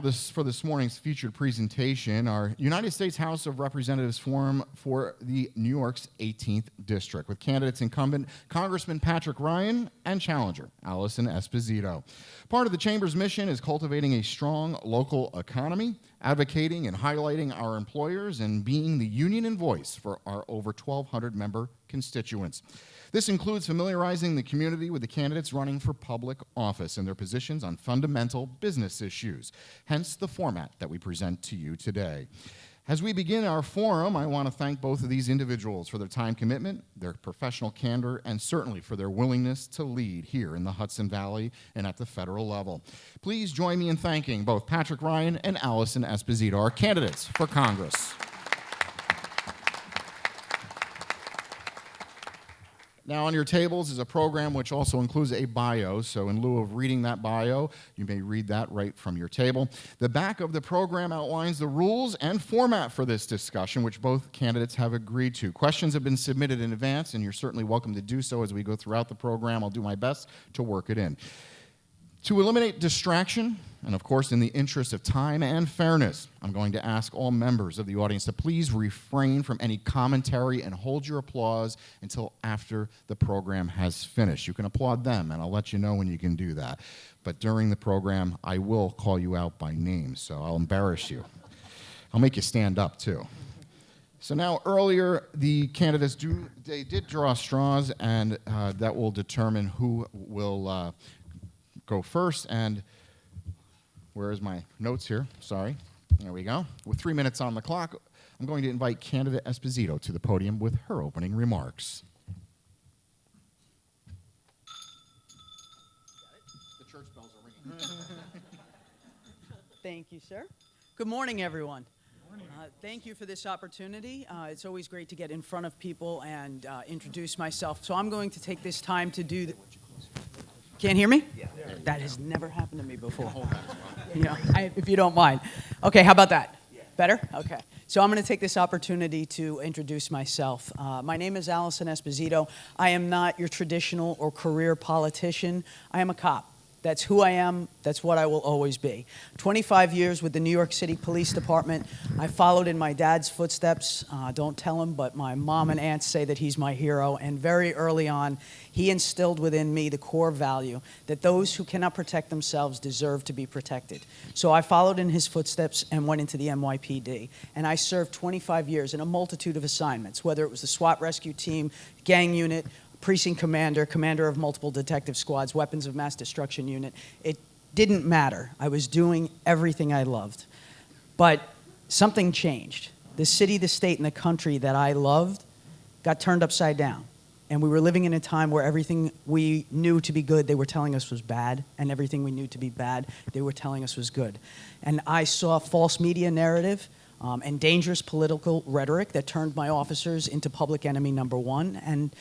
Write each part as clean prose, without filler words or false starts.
For this morning's featured presentation, our United States House of Representatives Forum for the New York's 18th District, with candidates incumbent Congressman Patrick Ryan and challenger Alison Esposito. Part of the Chamber's mission is cultivating a strong local economy, advocating and highlighting our employers, and being the union and voice for our over 1,200 member constituents. This includes familiarizing the community with the candidates running for public office and their positions on fundamental business issues, hence the format that we present to you today. As we begin our forum, I want to thank both of these individuals for their time commitment, their professional candor, and certainly for their willingness to lead here in the Hudson Valley and at the federal level. Please join me in thanking both Patrick Ryan and Alison Esposito, our candidates for Congress. Now, on your tables is a program which also includes a bio, so in lieu of reading that bio, you may read that right from your table. The back of the program outlines the rules and format for this discussion, which both candidates have agreed to. Questions have been submitted in advance, and you're certainly welcome to do so as we go throughout the program. I'll do my best to work it in. To eliminate distraction, and of course in the interest of time and fairness, I'm going to ask all members of the audience to please refrain from any commentary and hold your applause until after the program has finished. You can applaud them, and I'll let you know when you can do that. But during the program, I will call you out by name, so I'll embarrass you. I'll make you stand up, too. So now, earlier, the candidates did draw straws, and that will determine who will go first. And where is my notes here? Sorry. There we go. With 3 minutes on the clock, I'm going to invite candidate Esposito to the podium with her opening remarks. The church bells are ringing. Thank you, sir. Good morning, everyone. Thank you for this opportunity. It's always great to get in front of people and introduce myself. So I'm going to take this time to do Can't hear me? Yeah. That has never happened to me before. You know, if you don't mind. Okay, how about that? Better? Okay. So I'm going to take this opportunity to introduce myself. My name is Alison Esposito. I am not your traditional or career politician. I am a cop. That's who I am. That's what I will always be. 25 years with the New York City Police Department. I followed in my dad's footsteps. Don't tell him, but my mom and aunt say that he's my hero. And very early on, he instilled within me the core value that those who cannot protect themselves deserve to be protected. So I followed in his footsteps and went into the NYPD. And I served 25 years in a multitude of assignments, whether it was the SWAT rescue team, gang unit, precinct commander, commander of multiple detective squads, weapons of mass destruction unit. It didn't matter. I was doing everything I loved. But something changed. The city, the state, and the country that I loved got turned upside down. And we were living in a time where everything we knew to be good, they were telling us was bad, and everything we knew to be bad, they were telling us was good. And I saw false media narrative and dangerous political rhetoric that turned my officers into public enemy number one. And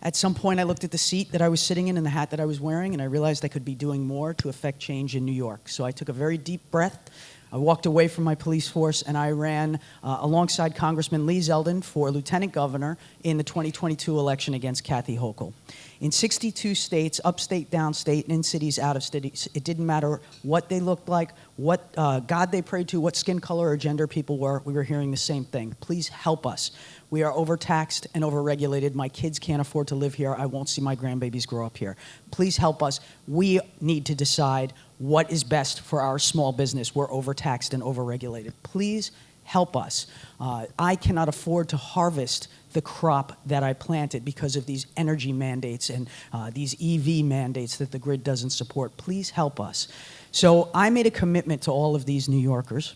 at some point, I looked at the seat that I was sitting in and the hat that I was wearing, and I realized I could be doing more to affect change in New York. So I took a very deep breath. I walked away from my police force, and I ran alongside Congressman Lee Zeldin for lieutenant governor in the 2022 election against Kathy Hochul. In 62 states, upstate, downstate, and in cities, out of cities, it didn't matter what they looked like, what God they prayed to, what skin color or gender people were, we were hearing the same thing. Please help us. We are overtaxed and overregulated. My kids can't afford to live here. I won't see my grandbabies grow up here. Please help us. We need to decide what is best for our small business. We're overtaxed and overregulated. Please help us. I cannot afford to harvest the crop that I planted because of these energy mandates and these EV mandates that the grid doesn't support. Please help us. So I made a commitment to all of these New Yorkers.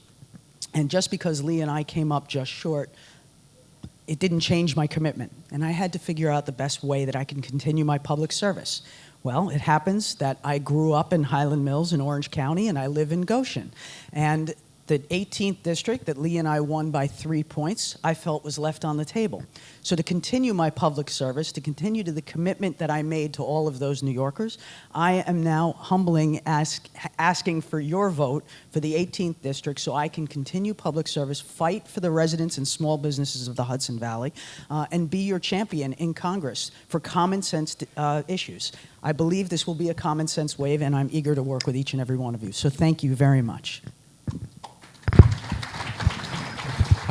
And just because Lee and I came up just short, it didn't change my commitment. And I had to figure out the best way that I can continue my public service. Well, it happens that I grew up in Highland Mills in Orange County, and I live in Goshen. And the 18th district that Lee and I won by 3 points, I felt was left on the table. So to continue my public service, to continue to the commitment that I made to all of those New Yorkers, I am now asking for your vote for the 18th district so I can continue public service, fight for the residents and small businesses of the Hudson Valley, and be your champion in Congress for common sense issues. I believe this will be a common sense wave, and I'm eager to work with each and every one of you. So thank you very much.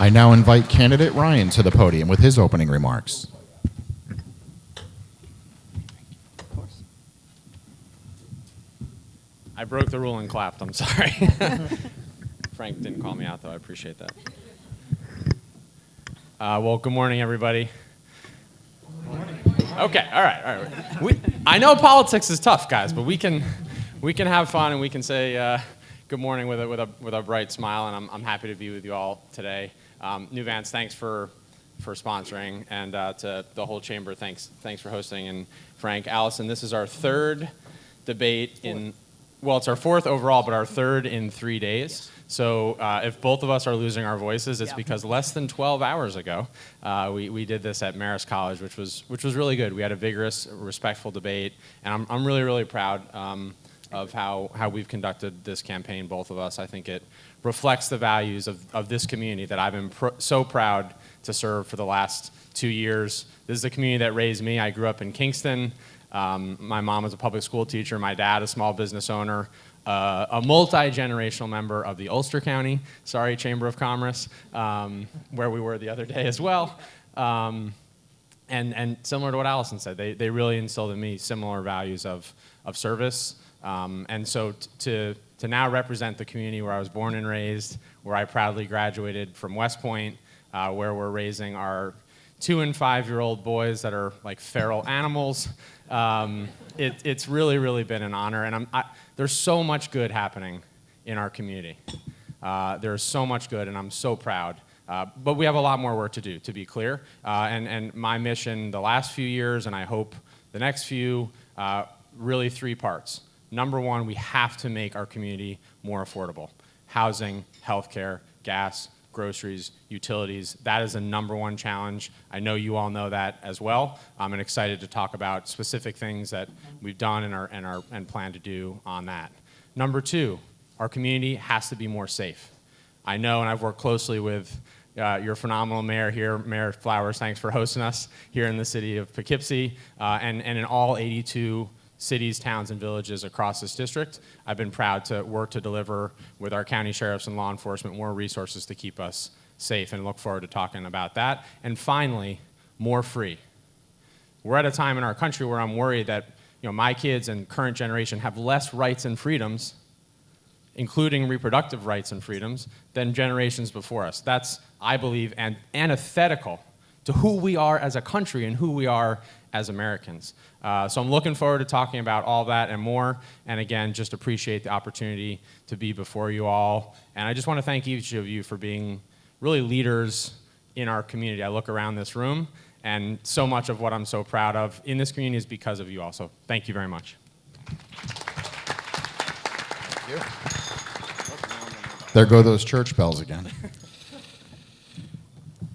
I now invite candidate Ryan to the podium with his opening remarks. I broke the rule and clapped. I'm sorry. Frank didn't call me out, though. I appreciate that. Well, good morning, everybody. Okay, all right. I know politics is tough, guys, but we can have fun and we can say good morning with a bright smile, and I'm happy to be with you all today. New Vance, thanks for sponsoring, and to the whole chamber, thanks for hosting. And Frank, Allison, this is our third debate it's our fourth overall, but our third in 3 days. So if both of us are losing our voices, it's because less than 12 hours ago, we did this at Marist College, which was really good. We had a vigorous, respectful debate, and I'm really, really proud of how we've conducted this campaign, both of us. I think it reflects the values of this community that I've been so proud to serve for the last 2 years. This is a community that raised me. I grew up in Kingston. My mom was a public school teacher, my dad a small business owner, a multi-generational member of the Ulster County, Chamber of Commerce, where we were the other day as well. And similar to what Allison said, they really instilled in me similar values of service. And so to now represent the community where I was born and raised, where I proudly graduated from West Point, where we're raising our 2- and 5-year-old boys that are like feral animals. It's really, really been an honor, and there's so much good happening in our community. There's so much good, and I'm so proud. But we have a lot more work to do, to be clear. And my mission the last few years, and I hope the next few, really 3 parts. Number 1, we have to make our community more affordable. Housing, healthcare, gas, groceries, utilities. That is the number 1 challenge. I know you all know that as well. I'm excited to talk about specific things that we've done and plan to do on that. Number 2, our community has to be more safe. I know, and I've worked closely with your phenomenal mayor here, Mayor Flowers. Thanks for hosting us here in the city of Poughkeepsie and in all 82 cities, towns, and villages across this district. I've been proud to work to deliver with our county sheriffs and law enforcement more resources to keep us safe, and look forward to talking about that. And finally, more free. We're at a time in our country where I'm worried that my kids and current generation have less rights and freedoms, including reproductive rights and freedoms, than generations before us. That's, I believe, antithetical to who we are as a country and who we are as Americans. So I'm looking forward to talking about all that and more, and again, just appreciate the opportunity to be before you all. And I just want to thank each of you for being really leaders in our community. I look around this room, and so much of what I'm so proud of in this community is because of you all. So thank you very much. Thank you. There go those church bells again.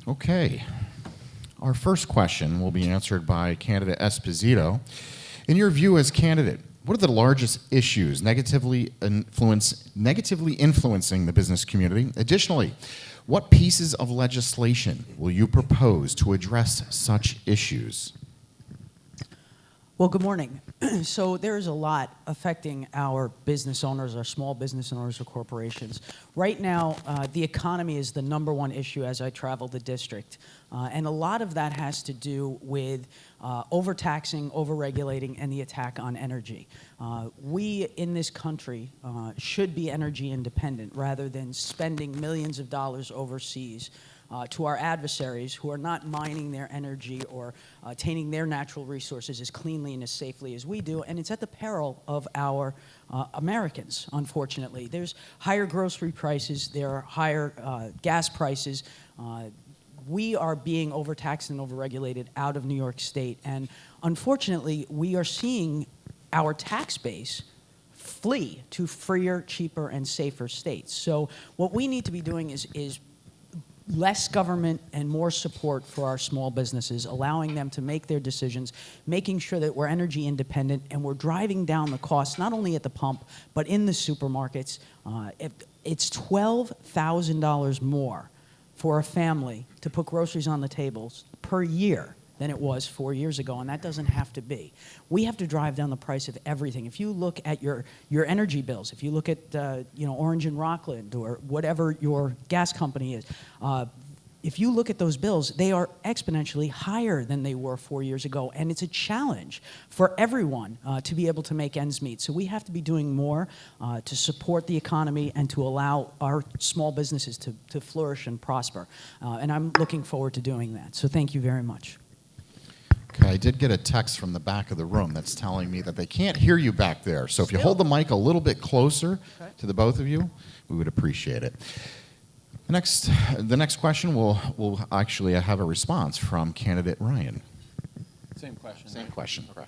Okay. Our first question will be answered by candidate Esposito. In your view as candidate, what are the largest issues negatively influencing the business community? Additionally, what pieces of legislation will you propose to address such issues? Well, good morning. So there's a lot affecting our business owners, our small business owners or corporations. Right now, the economy is the number 1 issue as I travel the district. And a lot of that has to do with overtaxing, overregulating, and the attack on energy. We in this country should be energy independent rather than spending millions of dollars overseas to our adversaries who are not mining their energy or attaining their natural resources as cleanly and as safely as we do, and it's at the peril of our Americans, unfortunately. There's higher grocery prices, there are higher gas prices. We are being overtaxed and overregulated out of New York State, and unfortunately, we are seeing our tax base flee to freer, cheaper, and safer states. So what we need to be doing is less government and more support for our small businesses, allowing them to make their decisions, making sure that we're energy independent and we're driving down the costs, not only at the pump, but in the supermarkets. It's $12,000 more for a family to put groceries on the tables per year than it was 4 years ago, and that doesn't have to be. We have to drive down the price of everything. If you look at your energy bills, if you look at Orange and Rockland or whatever your gas company is, if you look at those bills, they are exponentially higher than they were 4 years ago, and it's a challenge for everyone to be able to make ends meet. So we have to be doing more to support the economy and to allow our small businesses to flourish and prosper. And I'm looking forward to doing that. So thank you very much. Okay, I did get a text from the back of the room that's telling me that they can't hear you back there. So if you hold the mic a little bit closer to the both of you, we would appreciate it. The next question will actually have a response from candidate Ryan. Same question. Same question. Okay.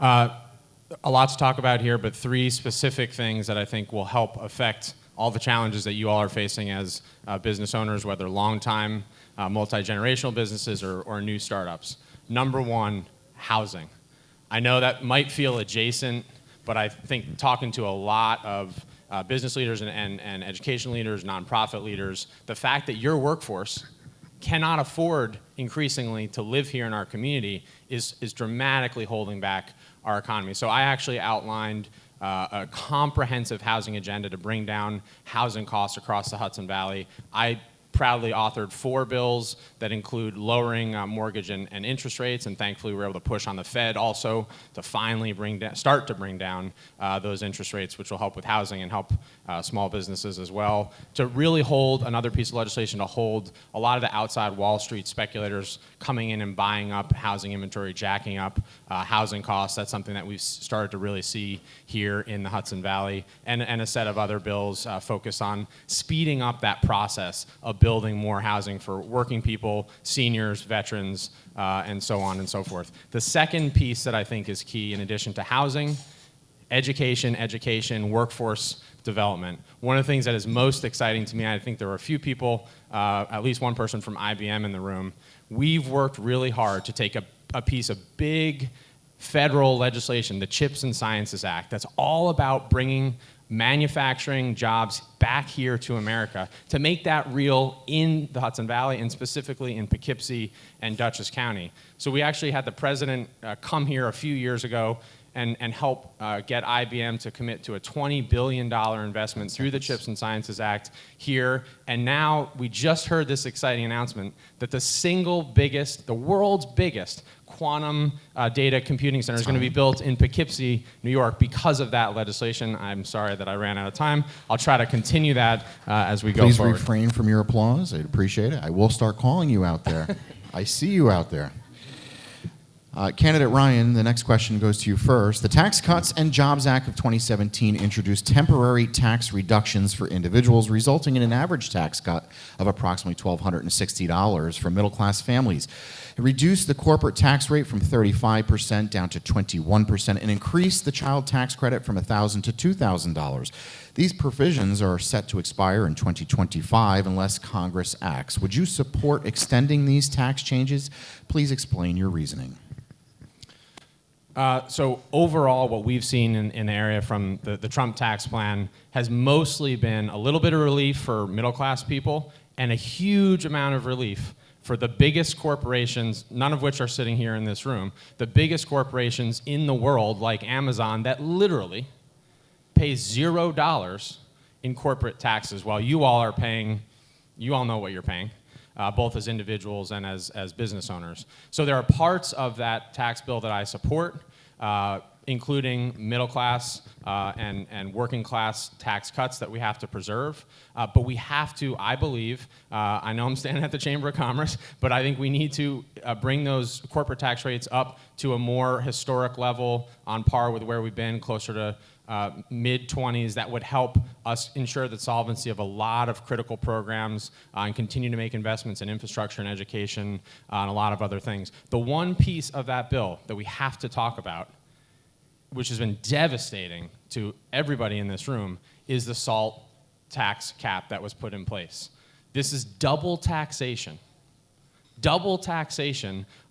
A lot to talk about here, but 3 specific things that I think will help affect all the challenges that you all are facing as business owners, whether long-time, multi-generational businesses or new startups. Number 1, housing. I know that might feel adjacent, but I think talking to a lot of business leaders and education leaders, nonprofit leaders, the fact that your workforce cannot afford increasingly to live here in our community is dramatically holding back our economy. So I actually outlined a comprehensive housing agenda to bring down housing costs across the Hudson Valley. I proudly authored 4 bills that include lowering mortgage and interest rates, and thankfully we were able to push on the Fed also to finally start to bring down those interest rates, which will help with housing and help small businesses as well. To really hold another piece of legislation to hold a lot of the outside Wall Street speculators coming in and buying up housing inventory, jacking up housing costs. That's something that we've started to really see here in the Hudson Valley, and a set of other bills focus on speeding up that process of building more housing for working people, seniors, veterans, and so on and so forth. The second piece that I think is key, in addition to housing, education, workforce development. One of the things that is most exciting to me, I think there are a few people, at least one person from IBM in the room, we've worked really hard to take a piece of big federal legislation, the CHIPS and Sciences Act, that's all about bringing manufacturing jobs back here to America, to make that real in the Hudson Valley and specifically in Poughkeepsie and Dutchess County. So we actually had the president come here a few years ago and help get IBM to commit to a $20 billion investment through the CHIPS and Sciences Act here. And now we just heard this exciting announcement that the world's biggest quantum data computing center is going to be built in Poughkeepsie, New York, because of that legislation. I'm sorry that I ran out of time. I'll try to continue that as we go forward. Please refrain from your applause. I'd appreciate it. I will start calling you out there. I see you out there. Candidate Ryan, the next question goes to you first. The Tax Cuts and Jobs Act of 2017 introduced temporary tax reductions for individuals, resulting in an average tax cut of approximately $1,260 for middle-class families. It reduced the corporate tax rate from 35% down to 21% and increased the child tax credit from $1,000 to $2,000. These provisions are set to expire in 2025 unless Congress acts. Would you support extending these tax changes? Please explain your reasoning. So overall, what we've seen in the area from the Trump tax plan has mostly been a little bit of relief for middle-class people and a huge amount of relief for the biggest corporations, none of which are sitting here in this room, the biggest corporations in the world, like Amazon, that literally pay $0 in corporate taxes, while you all are paying, you all know what you're paying. Both as individuals and as business owners. So there are parts of that tax bill that I support, including middle class and working class tax cuts that we have to preserve. But we have to, I believe, I know I'm standing at the Chamber of Commerce, but I think we need to bring those corporate tax rates up to a more historic level on par with where we've been, closer to mid-20s. That would help us ensure the solvency of a lot of critical programs and continue to make investments in infrastructure and education and a lot of other things. The one piece of that bill that we have to talk about, which has been devastating to everybody in this room, is the SALT tax cap that was put in place. This is double taxation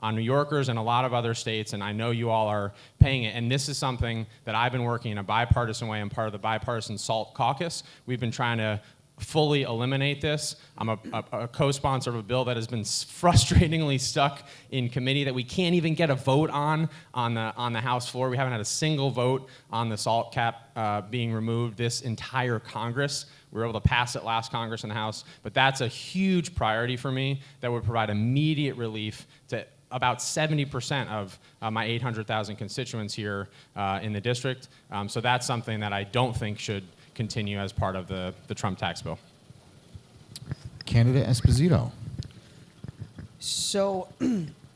on New Yorkers and a lot of other states, and I know you all are paying it. And this is something that I've been working in a bipartisan way. I'm part of the bipartisan SALT caucus. We've been trying to fully eliminate this. I'm a co-sponsor of a bill that has been frustratingly stuck in committee that we can't even get a vote on the House floor. We haven't had a single vote on the SALT cap being removed this entire Congress. We were able to pass it last Congress in the House, but that's a huge priority for me that would provide immediate relief to about 70% of my 800,000 constituents here in the district. So that's something that I don't think should continue as part of the Trump tax bill. Candidate Esposito. So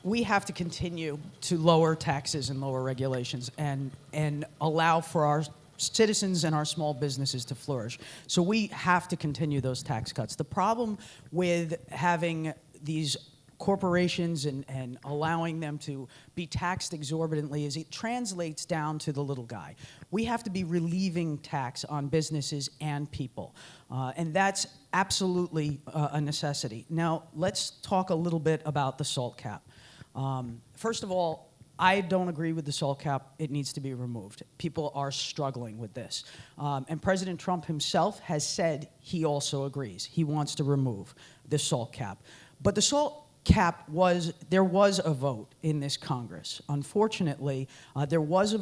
we have to continue to lower taxes and lower regulations and allow for our citizens and our small businesses to flourish. So we have to continue those tax cuts. The problem with having these corporations and allowing them to be taxed exorbitantly is it translates down to the little guy. We have to be relieving tax on businesses and people. And that's absolutely a necessity. Now, let's talk a little bit about the SALT cap. First of all, I don't agree with the SALT cap. It needs to be removed. People are struggling with this. And President Trump himself has said he also agrees. He wants to remove the SALT cap. But the SALT cap there was a vote in this Congress. Unfortunately, there was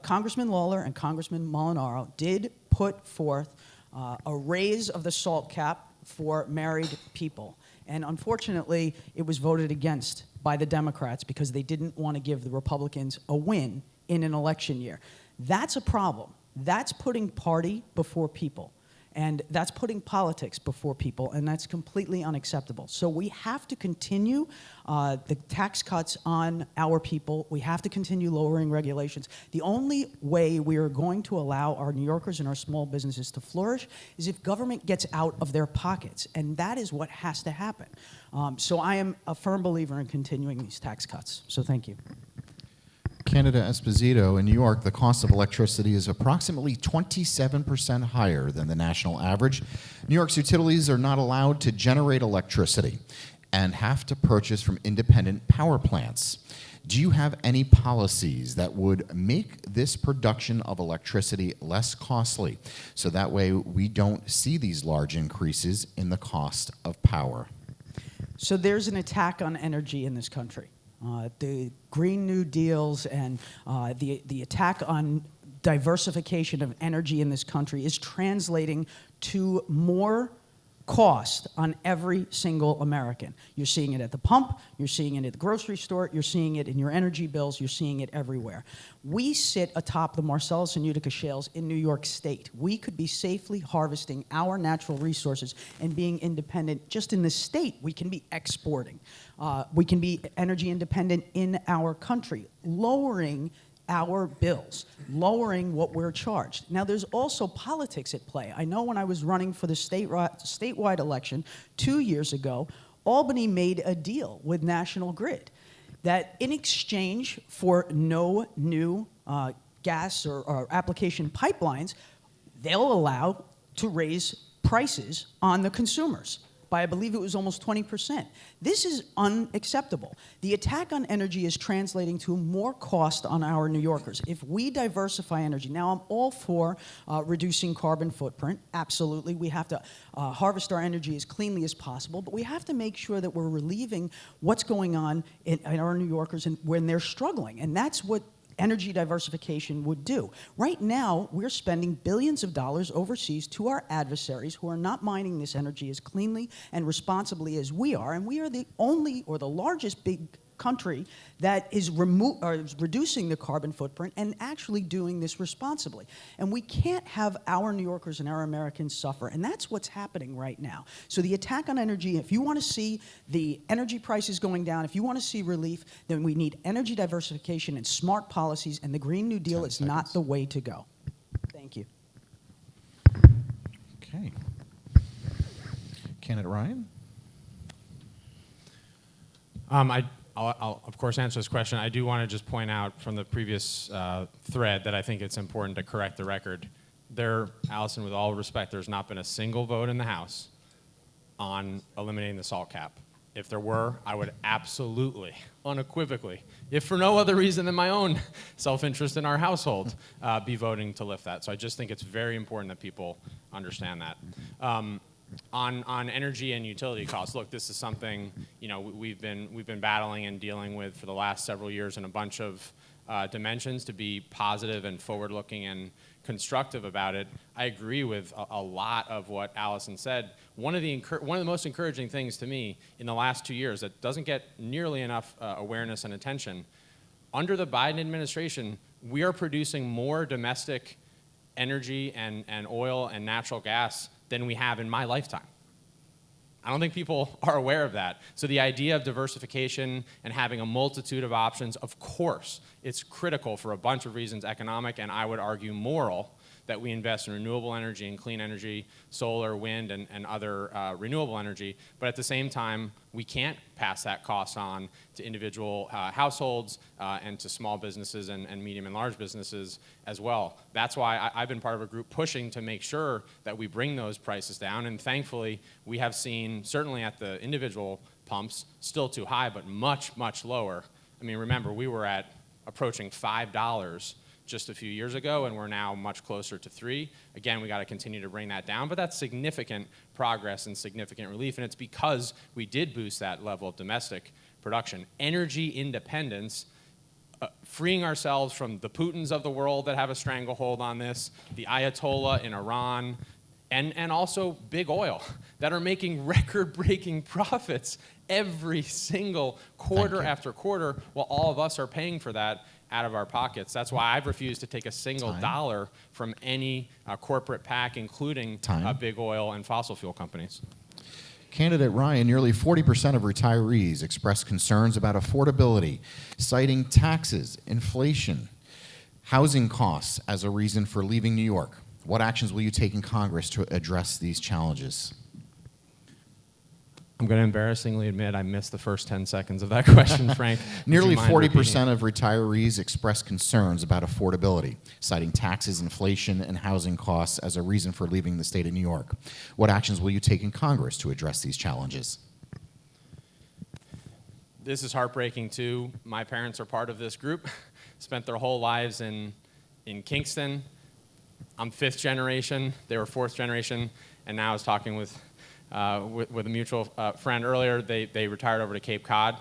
Congressman Lawler and Congressman Molinaro did put forth a raise of the SALT cap for married people. And unfortunately, it was voted against by the Democrats because they didn't want to give the Republicans a win in an election year. That's a problem. That's putting party before people. And that's putting politics before people, and that's completely unacceptable. So we have to continue the tax cuts on our people. We have to continue lowering regulations. The only way we are going to allow our New Yorkers and our small businesses to flourish is if government gets out of their pockets, and that is what has to happen. So I am a firm believer in continuing these tax cuts. So thank you. Candidate Esposito, in New York, the cost of electricity is approximately 27% higher than the national average. New York's utilities are not allowed to generate electricity and have to purchase from independent power plants. Do you have any policies that would make this production of electricity less costly so that way we don't see these large increases in the cost of power? So there's an attack on energy in this country. The Green New Deals and the attack on diversification of energy in this country is translating to more cost on every single American. You're seeing it at the pump, you're seeing it at the grocery store, you're seeing it in your energy bills, you're seeing it everywhere. We sit atop the Marcellus and Utica shales in New York State. We could be safely harvesting our natural resources and being independent just in the state. We can be exporting. We can be energy independent in our country, lowering our bills, lowering what we're charged. Now, there's also politics at play. I know when I was running for the statewide election 2 years ago, Albany made a deal with National Grid that in exchange for no new gas or application pipelines, they'll allow to raise prices on the consumers by, I believe it was almost 20%. This is unacceptable. The attack on energy is translating to more cost on our New Yorkers. If we diversify energy, now I'm all for reducing carbon footprint, absolutely. We have to harvest our energy as cleanly as possible, but we have to make sure that we're relieving what's going on in our New Yorkers when they're struggling, and that's what energy diversification would do. Right now, we're spending billions of dollars overseas to our adversaries who are not mining this energy as cleanly and responsibly as we are, and we are the only or the largest big country that is reducing the carbon footprint and actually doing this responsibly. And we can't have our New Yorkers and our Americans suffer, and that's what's happening right now. So the attack on energy, if you want to see the energy prices going down, if you want to see relief, then we need energy diversification and smart policies, and the Green New Deal is not the way to go. Thank you. Okay. Candidate Ryan? I'll of course answer this question. I do want to just point out from the previous thread that I think it's important to correct the record. Allison, with all respect, there's not been a single vote in the House on eliminating the SALT cap. If there were, I would absolutely, unequivocally, if for no other reason than my own self-interest in our household, be voting to lift that. So I just think it's very important that people understand that. On energy and utility costs, look, this is something we've been battling and dealing with for the last several years in a bunch of dimensions to be positive and forward-looking and constructive about it. I agree with a lot of what Alison said. One of the most encouraging things to me in the last 2 years that doesn't get nearly enough awareness and attention, under the Biden administration, we are producing more domestic energy and oil and natural gas than we have in my lifetime. I don't think people are aware of that. So the idea of diversification and having a multitude of options, of course, it's critical for a bunch of reasons, economic and I would argue moral, that we invest in renewable energy and clean energy, solar, wind, and other renewable energy. But at the same time, we can't pass that cost on to individual households and to small businesses and medium and large businesses as well. That's why I've been part of a group pushing to make sure that we bring those prices down. And thankfully, we have seen, certainly at the individual pumps, still too high, but much, much lower. I mean, remember, we were at approaching $5 just a few years ago, and we're now much closer to $3. Again, we got to continue to bring that down, but that's significant progress and significant relief, and it's because we did boost that level of domestic production. Energy independence, freeing ourselves from the Putins of the world that have a stranglehold on this, the Ayatollah in Iran, and also big oil that are making record-breaking profits every single quarter after quarter, while all of us are paying for that out of our pockets. That's why I've refused to take a single dollar from any corporate PAC, including big oil and fossil fuel companies. Candidate Ryan, nearly 40% of retirees expressed concerns about affordability, citing taxes, inflation, housing costs as a reason for leaving New York. What actions will you take in Congress to address these challenges? I'm going to embarrassingly admit I missed the first 10 seconds of that question, Frank. Nearly 40% of retirees express concerns about affordability, citing taxes, inflation, and housing costs as a reason for leaving the state of New York. What actions will you take in Congress to address these challenges? This is heartbreaking, too. My parents are part of this group, spent their whole lives in Kingston. I'm fifth generation. They were fourth generation. And now I was talking with a mutual friend earlier. They retired over to Cape Cod.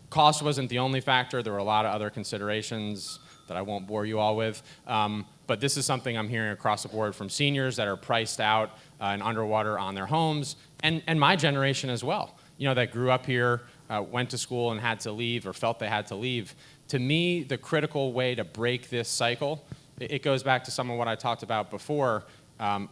Cost wasn't the only factor. There were a lot of other considerations that I won't bore you all with. But this is something I'm hearing across the board from seniors that are priced out and underwater on their homes, and my generation as well, that grew up here, went to school and had to leave or felt they had to leave. To me, the critical way to break this cycle, it goes back to some of what I talked about before,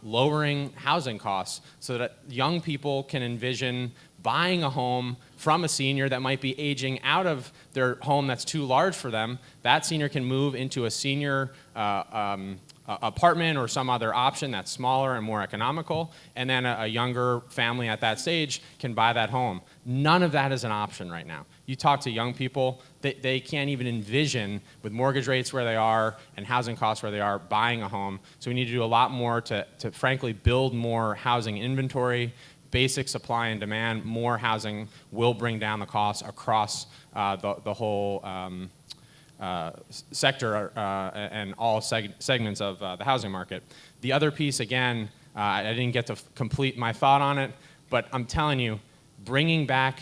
lowering housing costs so that young people can envision buying a home from a senior that might be aging out of their home that's too large for them. That senior can move into a senior apartment or some other option that's smaller and more economical, and then a younger family at that stage can buy that home. None of that is an option right now. You talk to young people, they can't even envision, with mortgage rates where they are and housing costs where they are, buying a home. So we need to do a lot more to frankly build more housing inventory, basic supply and demand. More housing will bring down the costs across the whole sector and all segments of the housing market. The other piece, again, I didn't get to complete my thought on it, but I'm telling you, bringing back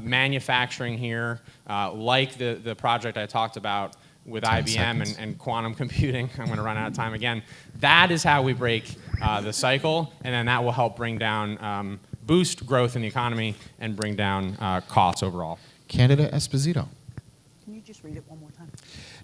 manufacturing here, like the project I talked about with IBM and quantum computing, I'm going to run out of time again. That is how we break the cycle, and then that will help bring down, boost growth in the economy and bring down costs overall. Candidate Esposito. Can you just read it one more time?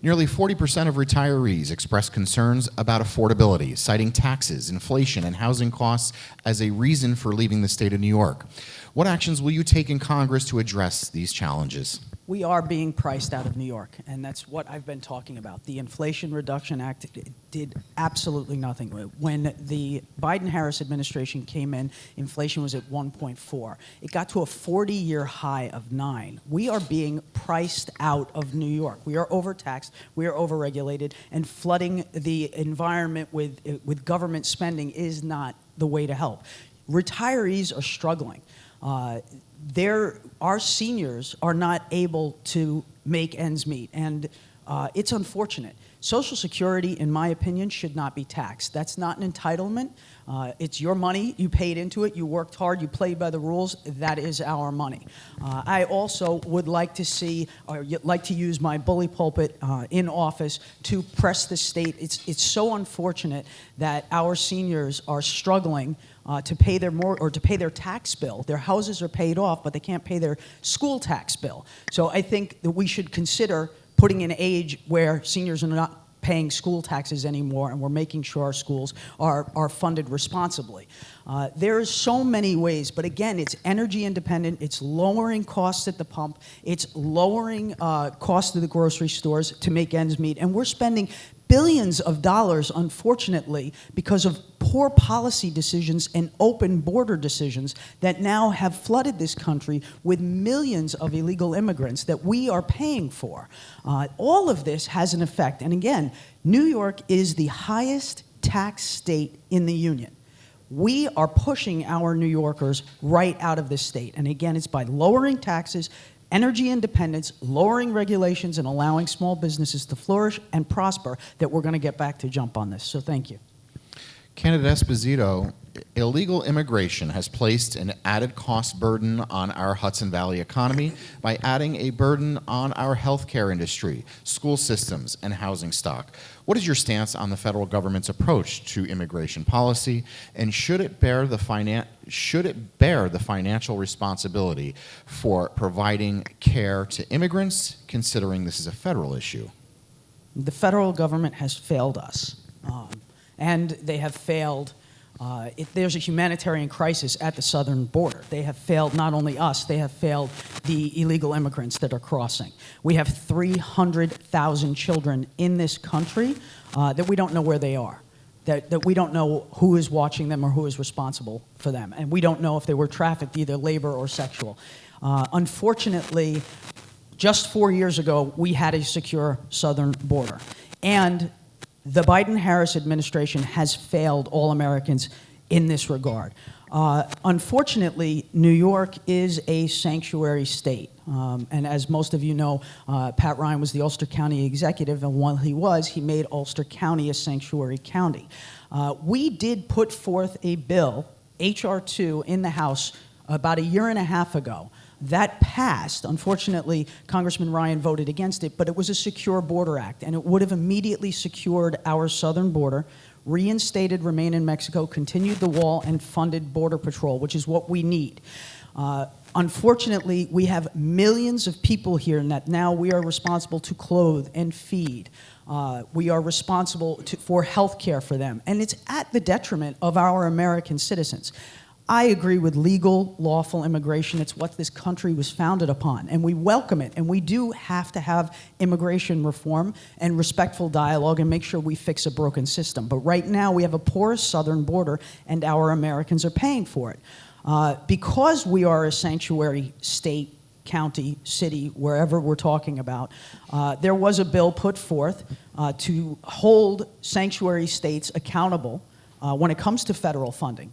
Nearly 40% of retirees expressed concerns about affordability, citing taxes, inflation, and housing costs as a reason for leaving the state of New York. What actions will you take in Congress to address these challenges? We are being priced out of New York, and that's what I've been talking about. The Inflation Reduction Act did absolutely nothing. When the Biden-Harris administration came in, inflation was at 1.4. It got to a 40-year high of 9. We are being priced out of New York. We are overtaxed, we are overregulated, and flooding the environment with government spending is not the way to help. Retirees are struggling. Our seniors are not able to make ends meet, and it's unfortunate. Social Security, in my opinion, should not be taxed. That's not an entitlement. It's your money. You paid into it. You worked hard. You played by the rules. That is our money. I also would like to see, or like to use my bully pulpit in office to press the state. It's so unfortunate that our seniors are struggling to pay their tax bill. Their houses are paid off, but they can't pay their school tax bill. So I think that we should consider putting an age where seniors are not paying school taxes anymore, and we're making sure our schools are funded responsibly. There's so many ways, but again, it's energy independent, it's lowering costs at the pump, it's lowering costs to the grocery stores to make ends meet, and we're spending billions of dollars, unfortunately, because of poor policy decisions and open border decisions that now have flooded this country with millions of illegal immigrants that we are paying for. All of this has an effect. And again, New York is the highest tax state in the union. We are pushing our New Yorkers right out of this state. And again, it's by lowering taxes, energy independence, lowering regulations, and allowing small businesses to flourish and prosper that we're going to get back to jump on this. So thank you. Candidate Esposito, illegal immigration has placed an added cost burden on our Hudson Valley economy by adding a burden on our healthcare industry, school systems, and housing stock. What is your stance on the federal government's approach to immigration policy, and should it bear the financial responsibility for providing care to immigrants, considering this is a federal issue? The federal government has failed us. And they have failed, if there's a humanitarian crisis at the southern border, they have failed not only us, they have failed the illegal immigrants that are crossing. We have 300,000 children in this country that we don't know where they are, that we don't know who is watching them or who is responsible for them. And we don't know if they were trafficked, either labor or sexual. Unfortunately, just 4 years ago, we had a secure southern border. And the Biden-Harris administration has failed all Americans in this regard. Unfortunately, New York is a sanctuary state. And as most of you know, Pat Ryan was the Ulster County executive, and while he was, he made Ulster County a sanctuary county. We did put forth a bill, H.R. 2, in the House about a year and a half ago. That passed. Unfortunately, Congressman Ryan voted against it, but it was a Secure Border Act, and it would have immediately secured our southern border, reinstated Remain in Mexico, continued the wall, and funded Border Patrol, which is what we need. Unfortunately, we have millions of people here, and that now we are responsible to clothe and feed. We are responsible for health care for them, and it's at the detriment of our American citizens. I agree with legal, lawful immigration. It's what this country was founded upon, and we welcome it. And we do have to have immigration reform and respectful dialogue and make sure we fix a broken system. But right now, we have a porous southern border, and our Americans are paying for it. Because we are a sanctuary state, county, city, wherever we're talking about, there was a bill put forth to hold sanctuary states accountable when it comes to federal funding.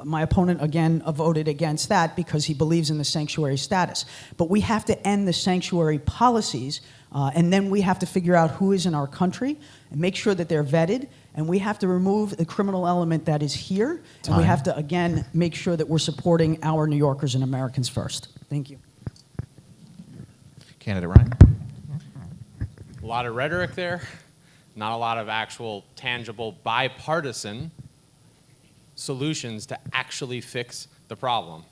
My opponent, again, voted against that because he believes in the sanctuary status. But we have to end the sanctuary policies, and then we have to figure out who is in our country and make sure that they're vetted, and we have to remove the criminal element that is here, and we have to, again, make sure that we're supporting our New Yorkers and Americans first. Thank you. Candidate Ryan. A lot of rhetoric there, not a lot of actual tangible bipartisan solutions to actually fix the problem.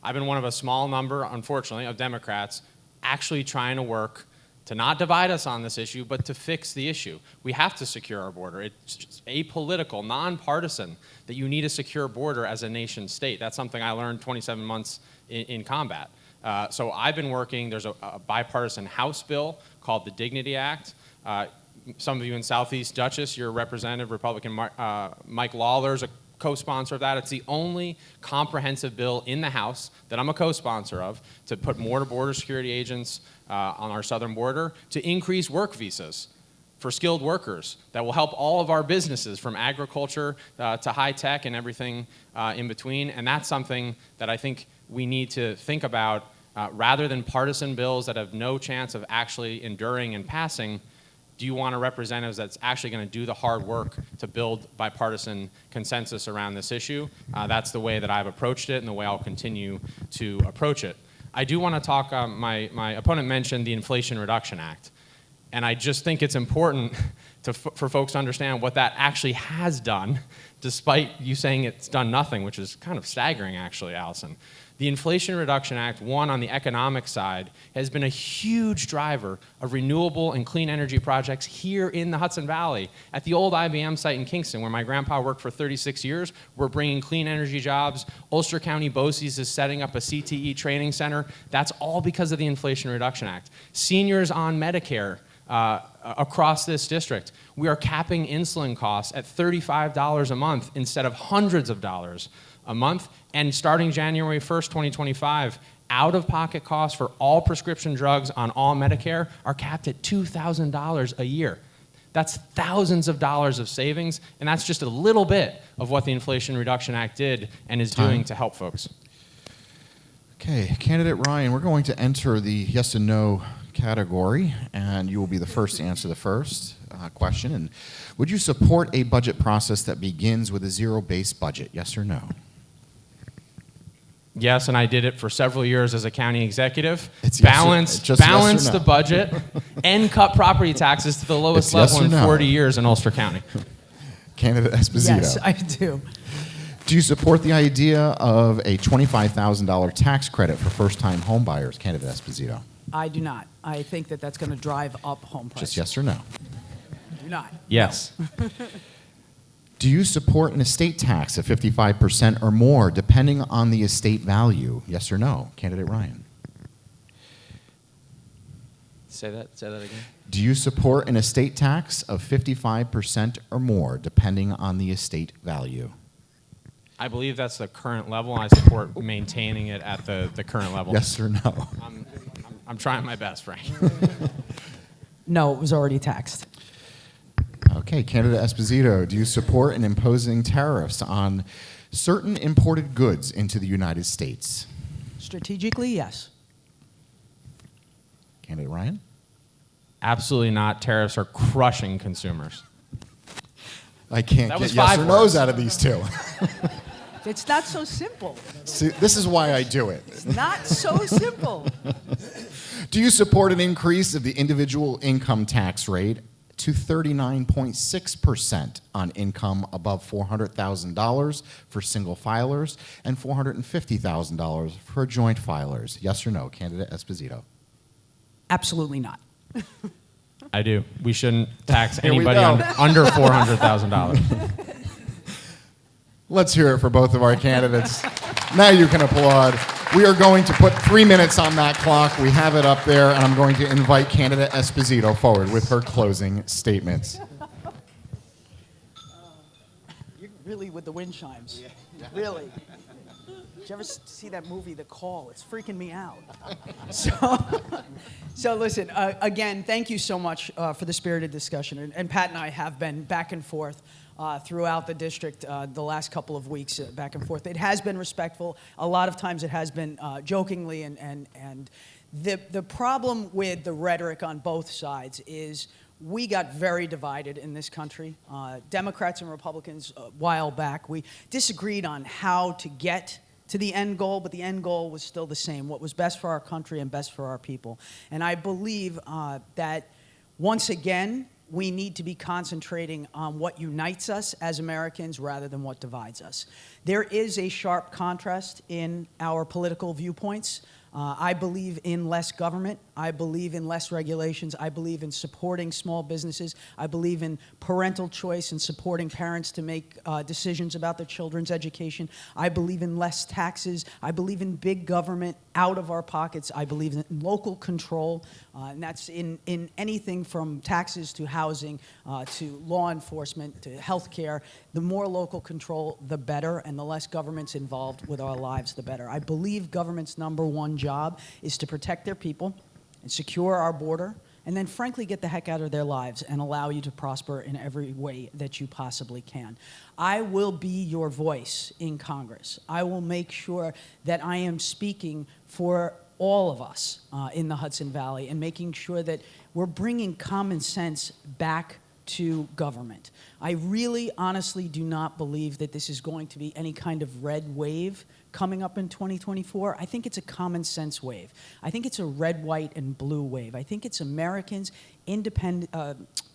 I've been one of a small number, unfortunately, of Democrats actually trying to work to not divide us on this issue, but to fix the issue. We have to secure our border. It's just apolitical, nonpartisan, that you need a secure border as a nation state. That's something I learned 27 months in combat. So I've been working, there's a bipartisan House bill called the Dignity Act. Some of you in Southeast Dutchess, your representative, Republican Mike Lawler's a co-sponsor of that. It's the only comprehensive bill in the House that I'm a co-sponsor of to put more border security agents on our southern border, to increase work visas for skilled workers that will help all of our businesses from agriculture to high tech and everything in between. And that's something that I think we need to think about rather than partisan bills that have no chance of actually enduring and passing. Do you want a representative that's actually going to do the hard work to build bipartisan consensus around this issue? That's the way that I've approached it and the way I'll continue to approach it. I do want to talk, my opponent mentioned the Inflation Reduction Act. And I just think it's important for folks to understand what that actually has done, despite you saying it's done nothing, which is kind of staggering, actually, Alison. The Inflation Reduction Act, one, on the economic side, has been a huge driver of renewable and clean energy projects here in the Hudson Valley. At the old IBM site in Kingston, where my grandpa worked for 36 years, we're bringing clean energy jobs. Ulster County BOCES is setting up a CTE training center. That's all because of the Inflation Reduction Act. Seniors on Medicare, across this district, we are capping insulin costs at $35 a month instead of hundreds of dollars a month. And starting January 1st, 2025, out-of-pocket costs for all prescription drugs on all Medicare are capped at $2,000 a year. That's thousands of dollars of savings, and that's just a little bit of what the Inflation Reduction Act did and is doing to help folks. Okay, Candidate Ryan, we're going to enter the yes and no category, and you will be the first to answer the first question. And would you support a budget process that begins with a zero-based budget, yes or no? Yes, and I did it for several years as a county executive. Balance the budget and cut property taxes to the lowest level in 40 years in Ulster County. Candidate Esposito. Yes, I do. Do you support the idea of a $25,000 tax credit for first-time home buyers, Candidate Esposito? I do not. I think that that's going to drive up home prices. Just yes or no? Do not. Yes. No. Do you support an estate tax of 55% or more, depending on the estate value? Yes or no? Candidate Ryan. Say that again. Do you support an estate tax of 55% or more, depending on the estate value? I believe that's the current level. I support maintaining it at the current level. Yes or no? I'm trying my best, Frank. No, it was already taxed. Okay, Candidate Esposito, do you support an imposing tariffs on certain imported goods into the United States? Strategically, yes. Candidate Ryan? Absolutely not. Tariffs are crushing consumers. I can't That get was yes 5 or no's words. out of these two. It's not so simple. See, this is why I do it. It's not so simple. Do you support an increase of the individual income tax rate to 39.6% on income above $400,000 for single filers and $450,000 for joint filers? Yes or no, Candidate Esposito? Absolutely not. I do. We shouldn't tax Here we anybody go. under $400,000. Let's hear it for both of our candidates. Now you can applaud. We are going to put 3 minutes on that clock. We have it up there, and I'm going to invite Candidate Esposito forward with her closing statements. You're really with the wind chimes. Yeah. Really. Did you ever see that movie, The Call? It's freaking me out. So listen, again, thank you so much for the spirited discussion. And Pat and I have been back and forth throughout the district the last couple of weeks, back and forth. It has been respectful. A lot of times it has been jokingly. And the problem with the rhetoric on both sides is we got very divided in this country. Democrats and Republicans, a while back, we disagreed on how to get to the end goal, but the end goal was still the same, what was best for our country and best for our people. And I believe that, once again, we need to be concentrating on what unites us as Americans rather than what divides us. There is a sharp contrast in our political viewpoints. I believe in less government. I believe in less regulations. I believe in supporting small businesses. I believe in parental choice and supporting parents to make decisions about their children's education. I believe in less taxes. I believe in big government out of our pockets. I believe in local control, and that's in anything from taxes to housing to law enforcement to health care. The more local control, the better, and the less government's involved with our lives, the better. I believe government's #1 job is to protect their people and secure our border, and then frankly get the heck out of their lives and allow you to prosper in every way that you possibly can. I will be your voice in Congress. I will make sure that I am speaking for all of us in the Hudson Valley and making sure that we're bringing common sense back to government. I really honestly do not believe that this is going to be any kind of red wave coming up in 2024. I think it's a common sense wave. I think it's a red, white, and blue wave. I think it's Americans,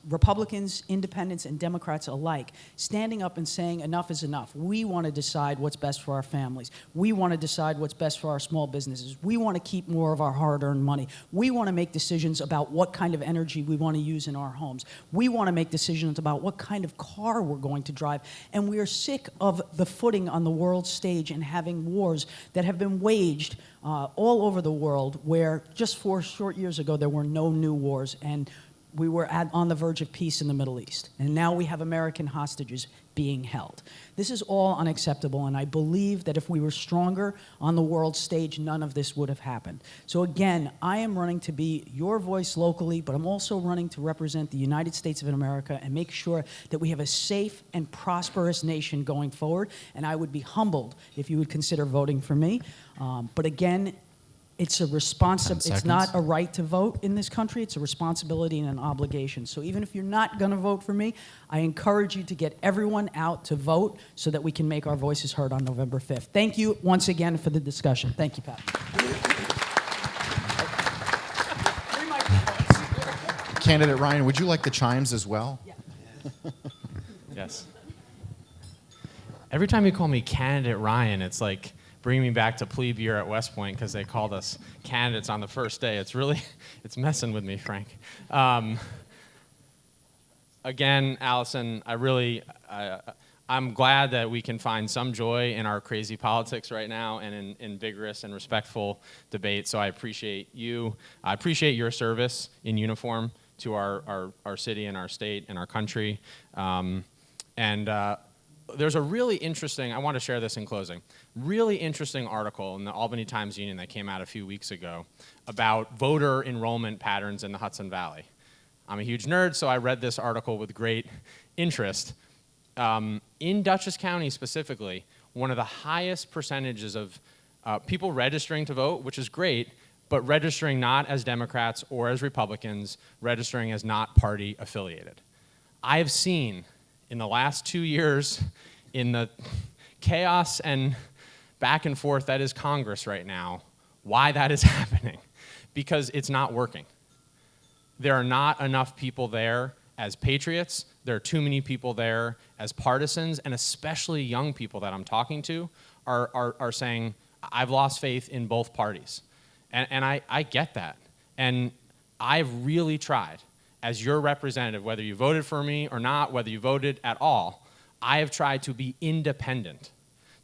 Republicans, independents, and Democrats alike standing up and saying enough is enough. We want to decide what's best for our families. We want to decide what's best for our small businesses. We want to keep more of our hard-earned money. We want to make decisions about what kind of energy we want to use in our homes. We want to make decisions about what kind of car we're going to drive. And we are sick of the footing on the world stage and having wars that have been waged all over the world, where just 4 short years ago there were no new wars, and we were on the verge of peace in the Middle East. And now we have American hostages being held. This is all unacceptable, and I believe that if we were stronger on the world stage, none of this would have happened. So again, I am running to be your voice locally, but I'm also running to represent the United States of America and make sure that we have a safe and prosperous nation going forward, and I would be humbled if you would consider voting for me. But again, it's a responsibility. It's not a right to vote in this country. It's a responsibility and an obligation. So even if you're not going to vote for me, I encourage you to get everyone out to vote so that we can make our voices heard on November 5th. Thank you once again for the discussion. Thank you, Pat. Candidate Ryan, would you like the chimes as well? Yeah. Yes. Every time you call me Candidate Ryan, it's like bringing me back to plebe year at West Point because they called us candidates on the first day. It's messing with me, Frank. Again, Allison, I'm glad that we can find some joy in our crazy politics right now and in vigorous and respectful debate. So I appreciate you. I appreciate your service in uniform to our city and our state and our country. There's a really interesting, I want to share this in closing, really interesting article in the Albany Times-Union that came out a few weeks ago about voter enrollment patterns in the Hudson Valley. I'm a huge nerd, so I read this article with great interest. In Dutchess County specifically, one of the highest percentages of people registering to vote, which is great, but registering not as Democrats or as Republicans, registering as not party affiliated. I have seen in the last 2 years, in the chaos and back and forth that is Congress right now, why that is happening. Because it's not working. There are not enough people there as patriots. There are too many people there as partisans, and especially young people that I'm talking to are saying, I've lost faith in both parties. And I get that. And I've really tried, as your representative, whether you voted for me or not, whether you voted at all, I have tried to be independent,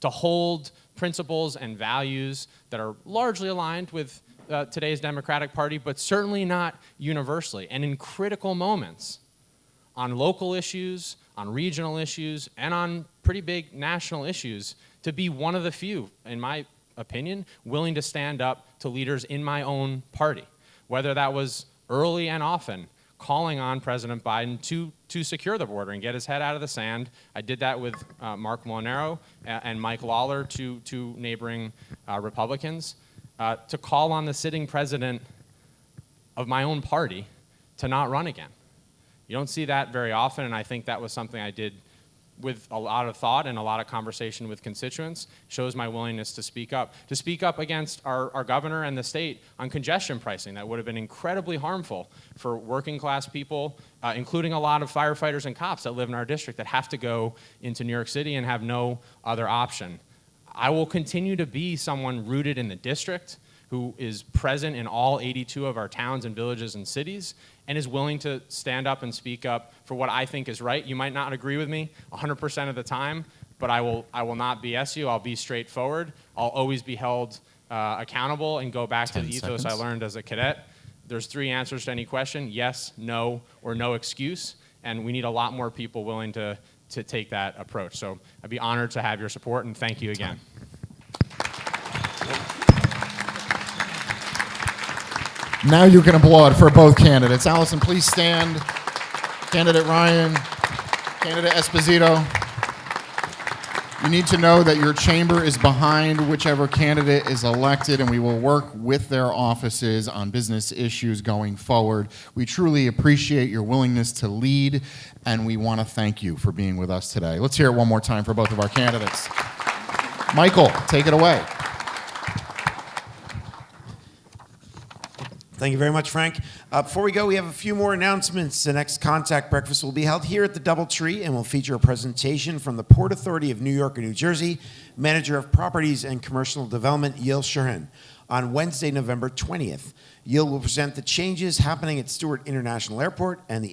to hold principles and values that are largely aligned with today's Democratic Party, but certainly not universally. And in critical moments, on local issues, on regional issues, and on pretty big national issues, to be one of the few, in my opinion, willing to stand up to leaders in my own party, whether that was early and often, calling on President Biden to secure the border and get his head out of the sand. I did that with Mark Molinaro and Mike Lawler, two neighboring Republicans, to call on the sitting president of my own party to not run again. You don't see that very often, and I think that was something I did with a lot of thought and a lot of conversation with constituents. Shows my willingness to speak up against our governor and the state on congestion pricing that would have been incredibly harmful for working class people, including a lot of firefighters and cops that live in our district that have to go into New York City and have no other option. I will continue to be someone rooted in the district who is present in all 82 of our towns and villages and cities and is willing to stand up and speak up for what I think is right. You might not agree with me 100% of the time, but I will not BS you. I'll be straightforward. I'll always be held accountable and go back to the ethos I learned as a cadet. There's 3 answers to any question: yes, no, or no excuse. And we need a lot more people willing to take that approach. So I'd be honored to have your support, and thank you again. Now you can applaud for both candidates. Allison, please stand. Candidate Ryan, Candidate Esposito. You need to know that your chamber is behind whichever candidate is elected, and we will work with their offices on business issues going forward. We truly appreciate your willingness to lead, and we want to thank you for being with us today. Let's hear it one more time for both of our candidates. Michael, take it away. Thank you very much, Frank. Before we go, we have a few more announcements. The next Contact Breakfast will be held here at the DoubleTree and will feature a presentation from the Port Authority of New York and New Jersey, Manager of Properties and Commercial Development, Yil Sherhan. On Wednesday, November 20th, Yil will present the changes happening at Stewart International Airport and the